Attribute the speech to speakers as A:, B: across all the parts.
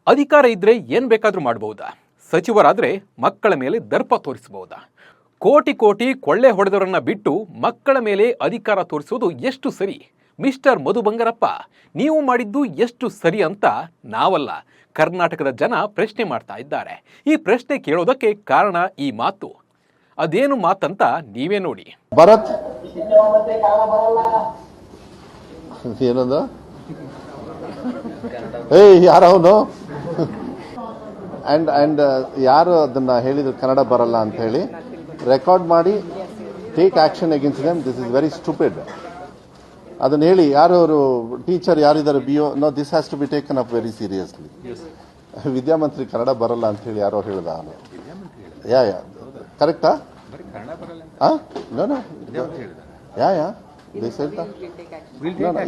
A: ಅಧಿಕಾರ ಇದ್ರೆ ಏನ್ ಬೇಕಾದ್ರೂ ಮಾಡಬಹುದಾ? ಸಚಿವರಾದ್ರೆ ಮಕ್ಕಳ ಮೇಲೆ ದರ್ಪ ತೋರಿಸಬಹುದಾ? ಕೋಟಿ ಕೋಟಿ ಕೊಳ್ಳೆ ಹೊಡೆದವರನ್ನ ಬಿಟ್ಟು ಮಕ್ಕಳ ಮೇಲೆ ಅಧಿಕಾರ ತೋರಿಸುವುದು ಎಷ್ಟು ಸರಿ? ಮಿಸ್ಟರ್ ಮಧು ಬಂಗಾರಪ್ಪ, ನೀವು ಮಾಡಿದ್ದು ಎಷ್ಟು ಸರಿ ಅಂತ ನಾವಲ್ಲ, ಕರ್ನಾಟಕದ ಜನ ಪ್ರಶ್ನೆ ಮಾಡ್ತಾ ಇದ್ದಾರೆ. ಈ ಪ್ರಶ್ನೆ ಕೇಳೋದಕ್ಕೆ ಕಾರಣ ಈ ಮಾತು. ಅದೇನು ಮಾತಂತ ನೀವೇ ನೋಡಿ.
B: ಭರತ್ ಏನಂದ? ಯಾರ ಅವನು? ಅಂಡ್ ಯಾರು ಅದನ್ನ ಹೇಳಿದ್ರು ಕನ್ನಡ ಬರಲ್ಲ ಅಂತ ಹೇಳಿ ರೆಕಾರ್ಡ್ ಮಾಡಿ take action against them. This is very stupid. ಅದನ್ನ ಹೇಳಿ, ಯಾರು ಅವರು ಟೀಚರ್ ಯಾರಿದ್ದಾರೆ BO? No, this has to be taken up very seriously. ವಿದ್ಯಾಮಂತ್ರಿ ಕನ್ನಡ ಬರಲ್ಲ ಅಂತ ಹೇಳಿ ಯಾರೋ ಹೇಳಿದ ಅವನು. ಯಾ ಕರೆಕ್ಟಾ? No no yeah this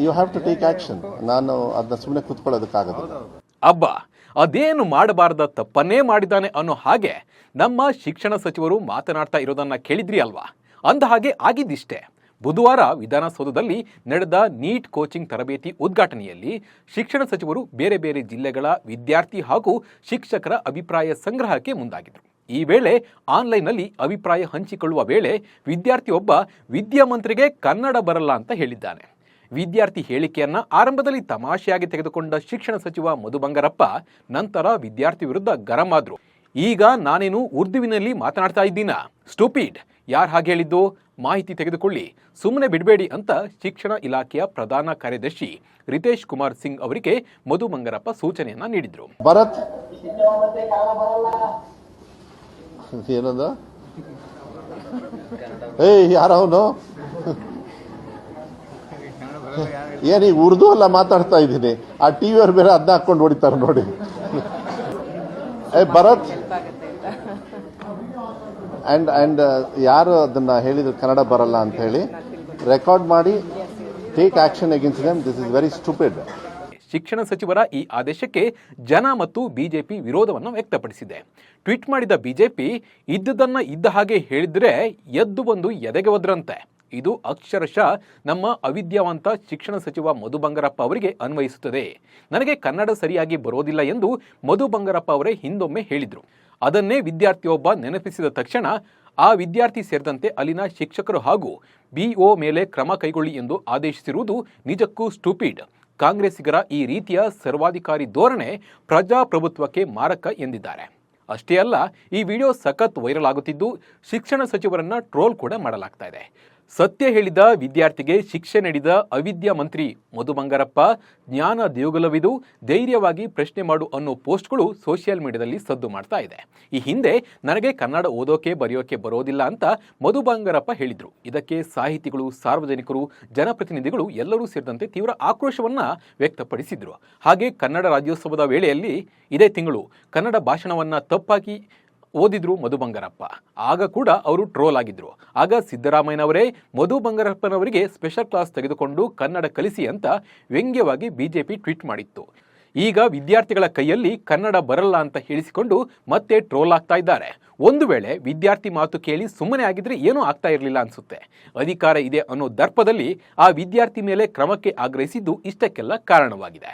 B: you have to take action. ನಾನು ಅದನ್ನ ಸುಮ್ಮನೆ ಕೂತ್ಕೊಳ್ಳೋದಕ್ಕಾಗೋದಿಲ್ಲ.
A: ಅಬ್ಬಾ, ಅದೇನು ಮಾಡಬಾರದ ತಪ್ಪನ್ನೇ ಮಾಡಿದ್ದಾನೆ ಅನ್ನೋ ಹಾಗೆ ನಮ್ಮ ಶಿಕ್ಷಣ ಸಚಿವರು ಮಾತನಾಡ್ತಾ ಇರೋದನ್ನ ಕೇಳಿದ್ರಿ ಅಲ್ವಾ? ಅಂದ ಹಾಗೆ ಆಗಿದ್ದಿಷ್ಟೇ. ಬುಧವಾರ ವಿಧಾನಸೌಧದಲ್ಲಿ ನಡೆದ ನೀಟ್ ಕೋಚಿಂಗ್ ತರಬೇತಿ ಉದ್ಘಾಟನೆಯಲ್ಲಿ ಶಿಕ್ಷಣ ಸಚಿವರು ಬೇರೆ ಬೇರೆ ಜಿಲ್ಲೆಗಳ ವಿದ್ಯಾರ್ಥಿ ಹಾಗೂ ಶಿಕ್ಷಕರ ಅಭಿಪ್ರಾಯ ಸಂಗ್ರಹಕ್ಕೆ ಮುಂದಾಗಿದ್ದರು. ಈ ವೇಳೆ ಆನ್ಲೈನ್ನಲ್ಲಿ ಅಭಿಪ್ರಾಯ ಹಂಚಿಕೊಳ್ಳುವ ವೇಳೆ ವಿದ್ಯಾರ್ಥಿಯೊಬ್ಬ ವಿದ್ಯಾಮಂತ್ರಿಗೆ ಕನ್ನಡ ಬರಲ್ಲ ಅಂತ ಹೇಳಿದ್ದಾನೆ. ವಿದ್ಯಾರ್ಥಿ ಹೇಳಿಕೆಯನ್ನ ಆರಂಭದಲ್ಲಿ ತಮಾಷೆಯಾಗಿ ತೆಗೆದುಕೊಂಡ ಶಿಕ್ಷಣ ಸಚಿವ ಮಧು ಬಂಗಾರಪ್ಪ ನಂತರ ವಿದ್ಯಾರ್ಥಿ ವಿರುದ್ಧ ಗರಂ ಆದ್ರು. ಈಗ ನಾನೇನು ಉರ್ದುವಿನಲ್ಲಿ ಮಾತನಾಡ್ತಾ ಇದ್ದೀನಾ? ಸ್ಟೂಪಿಡ್, ಯಾರು ಹಾಗೆ ಹೇಳಿದ್ದು? ಮಾಹಿತಿ ತೆಗೆದುಕೊಳ್ಳಿ, ಸುಮ್ಮನೆ ಬಿಡಬೇಡಿ ಅಂತ ಶಿಕ್ಷಣ ಇಲಾಖೆಯ ಪ್ರಧಾನ ಕಾರ್ಯದರ್ಶಿ ರಿತೇಶ್ ಕುಮಾರ್ ಸಿಂಗ್ ಅವರಿಗೆ ಮಧು ಬಂಗಾರಪ್ಪ ಸೂಚನೆಯನ್ನ ನೀಡಿದ್ರು.
B: ಭರತ್ ಏನಂದ? ಯಾರ ಅವನು? ಏನೀಗ ಉರ್ದು ಅಲ್ಲ ಮಾತಾಡ್ತಾ ಇದ್ದೀನಿ. ಆ ಟಿವಿಯವ್ರು ಬೇರೆ ಅದನ್ನ ಹಾಕೊಂಡು ಹೊಡಿತಾರೆ ನೋಡಿ. ಭರತ್ ಅಂಡ್ ಯಾರು ಅದನ್ನ ಹೇಳಿದ್ರು ಕನ್ನಡ ಬರಲ್ಲ ಅಂತ ಹೇಳಿ ರೆಕಾರ್ಡ್ ಮಾಡಿ take action against them. This is very stupid.
A: ಶಿಕ್ಷಣ ಸಚಿವರ ಈ ಆದೇಶಕ್ಕೆ ಜನ ಮತ್ತು ಬಿಜೆಪಿ ವಿರೋಧವನ್ನು ವ್ಯಕ್ತಪಡಿಸಿದೆ. ಟ್ವೀಟ್ ಮಾಡಿದ ಬಿಜೆಪಿ, ಇದ್ದುದನ್ನ ಇದ್ದ ಹಾಗೆ ಹೇಳಿದ್ರೆ ಎದ್ದು ಬಂದು ಎದೆಗೆ ಒದ್ರಂತೆ. ಇದು ಅಕ್ಷರಶಃ ನಮ್ಮ ಅವಿದ್ಯಾವಂತ ಶಿಕ್ಷಣ ಸಚಿವ ಮಧು ಬಂಗಾರಪ್ಪ ಅವರಿಗೆ ಅನ್ವಯಿಸುತ್ತದೆ. ನನಗೆ ಕನ್ನಡ ಸರಿಯಾಗಿ ಬರೋದಿಲ್ಲ ಎಂದು ಮಧು ಬಂಗಾರಪ್ಪ ಅವರೇ ಹಿಂದೊಮ್ಮೆ ಹೇಳಿದ್ರು. ಅದನ್ನೇ ವಿದ್ಯಾರ್ಥಿಯೊಬ್ಬ ನೆನಪಿಸಿದ ತಕ್ಷಣ ಆ ವಿದ್ಯಾರ್ಥಿ ಸೇರಿದಂತೆ ಅಲ್ಲಿನ ಶಿಕ್ಷಕರು ಹಾಗೂ BO ಮೇಲೆ ಕ್ರಮ ಕೈಗೊಳ್ಳಿ ಎಂದು ಆದೇಶಿಸಿರುವುದು ನಿಜಕ್ಕೂ ಸ್ಟೂಪಿಡ್. ಕಾಂಗ್ರೆಸ್ಸಿಗರ ಈ ರೀತಿಯ ಸರ್ವಾಧಿಕಾರಿ ಧೋರಣೆ ಪ್ರಜಾಪ್ರಭುತ್ವಕ್ಕೆ ಮಾರಕ ಎಂದಿದ್ದಾರೆ. ಅಷ್ಟೇ ಅಲ್ಲ, ಈ ವಿಡಿಯೋ ಸಖತ್ ವೈರಲ್ ಆಗುತ್ತಿದ್ದು ಶಿಕ್ಷಣ ಸಚಿವರನ್ನ ಟ್ರೋಲ್ ಕೂಡ ಮಾಡಲಾಗ್ತಾ ಇದೆ. ಸತ್ಯ ಹೇಳಿದ ವಿದ್ಯಾರ್ಥಿಗೆ ಶಿಕ್ಷೆ ನೀಡಿದ ಅವಿದ್ಯಾ ಮಂತ್ರಿ ಮಧು ಬಂಗಾರಪ್ಪ, ಜ್ಞಾನ ದೇಗುಲವಿದು, ಧೈರ್ಯವಾಗಿ ಪ್ರಶ್ನೆ ಮಾಡು ಅನ್ನೋ ಪೋಸ್ಟ್ಗಳು ಸೋಷಿಯಲ್ ಮೀಡಿಯಾದಲ್ಲಿ ಸದ್ದು ಮಾಡ್ತಾ ಇದೆ. ಈ ಹಿಂದೆ ನನಗೆ ಕನ್ನಡ ಓದೋಕೆ ಬರೆಯೋಕೆ ಬರೋದಿಲ್ಲ ಅಂತ ಮಧು ಬಂಗಾರಪ್ಪ ಹೇಳಿದ್ರು. ಇದಕ್ಕೆ ಸಾಹಿತಿಗಳು, ಸಾರ್ವಜನಿಕರು, ಜನಪ್ರತಿನಿಧಿಗಳು ಎಲ್ಲರೂ ಸೇರಿದಂತೆ ತೀವ್ರ ಆಕ್ರೋಶವನ್ನ ವ್ಯಕ್ತಪಡಿಸಿದ್ರು. ಹಾಗೆ ಕನ್ನಡ ರಾಜ್ಯೋತ್ಸವದ ವೇಳೆಯಲ್ಲಿ ಇದೇ ತಿಂಗಳು ಕನ್ನಡ ಭಾಷಣವನ್ನ ತಪ್ಪಾಗಿ ಓದಿದ್ರು ಮಧು ಬಂಗಾರಪ್ಪ. ಆಗ ಕೂಡ ಅವರು ಟ್ರೋಲ್ ಆಗಿದ್ರು. ಆಗ ಸಿದ್ದರಾಮಯ್ಯನವರೇ ಮಧು ಬಂಗಾರಪ್ಪನವರಿಗೆ ಸ್ಪೆಷಲ್ ಕ್ಲಾಸ್ ತೆಗೆದುಕೊಂಡು ಕನ್ನಡ ಕಲಿಸಿ ಅಂತ ವ್ಯಂಗ್ಯವಾಗಿ ಬಿಜೆಪಿ ಟ್ವೀಟ್ ಮಾಡಿತ್ತು. ಈಗ ವಿದ್ಯಾರ್ಥಿಗಳ ಕೈಯಲ್ಲಿ ಕನ್ನಡ ಬರಲ್ಲ ಅಂತ ಹೇಳಿಸಿಕೊಂಡು ಮತ್ತೆ ಟ್ರೋಲ್ ಆಗ್ತಾ ಇದ್ದಾರೆ. ಒಂದು ವೇಳೆ ವಿದ್ಯಾರ್ಥಿ ಮಾತು ಕೇಳಿ ಸುಮ್ಮನೆ ಆಗಿದ್ರೆ ಏನೂ ಆಗ್ತಾ ಇರಲಿಲ್ಲ ಅನ್ಸುತ್ತೆ. ಅಧಿಕಾರ ಇದೆ ಅನ್ನೋ ದರ್ಪದಲ್ಲಿ ಆ ವಿದ್ಯಾರ್ಥಿ ಮೇಲೆ ಕ್ರಮಕ್ಕೆ ಆಗ್ರಹಿಸಿದ್ದು ಇಷ್ಟಕ್ಕೆಲ್ಲ ಕಾರಣವಾಗಿದೆ.